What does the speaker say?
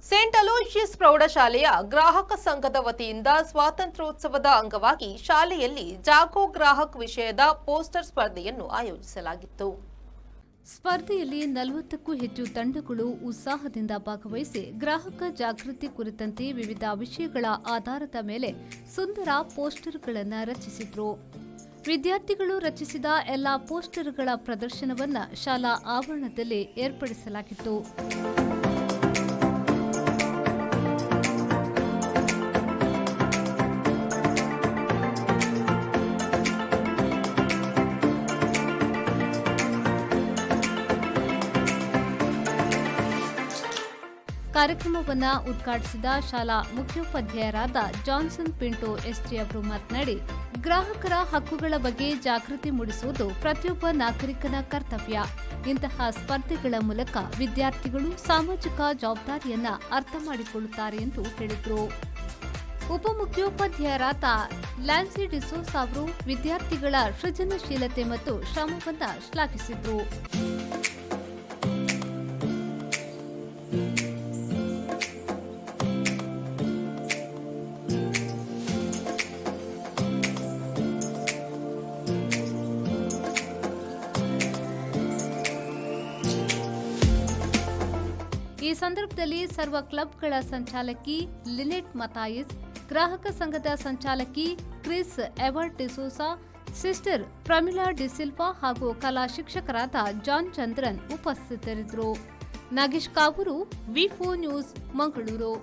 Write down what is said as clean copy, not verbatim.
Saint Aloysius ಪ್ರೌಢಶಾಲೆಯ ಗ್ರಾಹಕ ಸಂಘದ ವತಿಯಿಂದ ಸ್ವಾತಂತ್ರ್ಯೋತ್ಸವದ ಅಂಗವಾಗಿ ಶಾಲೆಯಲ್ಲಿ ಜಾಗೋ ಗ್ರಾಹಕ್ ವಿಷಯದ ಪೋಸ್ಟರ್ ಸ್ಪರ್ಧೆಯನ್ನು ಆಯೋಜಿಸಲಾಗಿತ್ತು. ಸ್ಪರ್ಧೆಯಲ್ಲಿ 40ಕ್ಕೂ ಹೆಚ್ಚು ತಂಡಗಳು ಉತ್ಸಾಹದಿಂದ ಭಾಗವಹಿಸಿ ಗ್ರಾಹಕ ಜಾಗೃತಿ ಕುರಿತಂತೆ ವಿವಿಧ ವಿಷಯಗಳ ಆಧಾರದ ಮೇಲೆ ಸುಂದರ ಪೋಸ್ಟರ್ಗಳನ್ನು ರಚಿಸಿದ್ರು. ವಿದ್ಯಾರ್ಥಿಗಳು ರಚಿಸಿದ ಎಲ್ಲ ಪೋಸ್ಟರ್ಗಳ ಪ್ರದರ್ಶನವನ್ನು ಶಾಲಾ ಆವರಣದಲ್ಲಿ ಏರ್ಪಡಿಸಲಾಗಿತ್ತು. ಕಾರ್ಯಕ್ರಮವನ್ನು ಉದ್ಘಾಟಿಸಿದ ಶಾಲಾ ಮುಖ್ಯೋಪಾಧ್ಯಾಯರಾದ ಜಾನ್ಸನ್ ಪಿಂಟೋ ಎಸ್ಟಿ ಅವರು ಮಾತನಾಡಿ, ಗ್ರಾಹಕರ ಹಕ್ಕುಗಳ ಬಗ್ಗೆ ಜಾಗೃತಿ ಮೂಡಿಸುವುದು ಪ್ರತಿಯೊಬ್ಬ ನಾಗರಿಕನ ಕರ್ತವ್ಯ. ಇಂತಹ ಸ್ಪರ್ಧೆಗಳ ಮೂಲಕ ವಿದ್ಯಾರ್ಥಿಗಳು ಸಾಮಾಜಿಕ ಜವಾಬ್ದಾರಿಯನ್ನ ಅರ್ಥ ಮಾಡಿಕೊಳ್ಳುತ್ತಾರೆ ಎಂದು ಹೇಳಿದರು. ಉಪಮುಖ್ಯೋಪಾಧ್ಯಾಯರಾದ ಲ್ಯಾನ್ಸಿ ಡಿಸೋಸ್ ಅವರು ವಿದ್ಯಾರ್ಥಿಗಳ ಸೃಜನಶೀಲತೆ ಮತ್ತು ಶ್ರಮವನ್ನು ಶ್ಲಾಘಿಸಿದರು. ಈ ಸಂದರ್ಭದಲ್ಲಿ ಸರ್ವ ಕ್ಲಬ್ಗಳ ಸಂಚಾಲಕಿ ಲಿನೆಟ್ ಮತಾಯಿಸ್, ಗ್ರಾಹಕ ಸಂಘದ ಸಂಚಾಲಕಿ ಕ್ರಿಸ್ ಎವರ್ಟ್ ಡಿಸೋಸಾ, ಸಿಸ್ಟರ್ ಪ್ರಮಿಳಾ ಡಿಸಿಲ್ವಾ ಹಾಗೂ ಕಲಾ ಶಿಕ್ಷಕರಾದ ಜಾನ್ ಚಂದ್ರನ್ ಉಪಸ್ಥಿತರಿದ್ದರು. ನಾಗೇಶ್ ಕಾವೂರು, ವಿ4 ನ್ಯೂಸ್, ಮಂಗಳೂರು.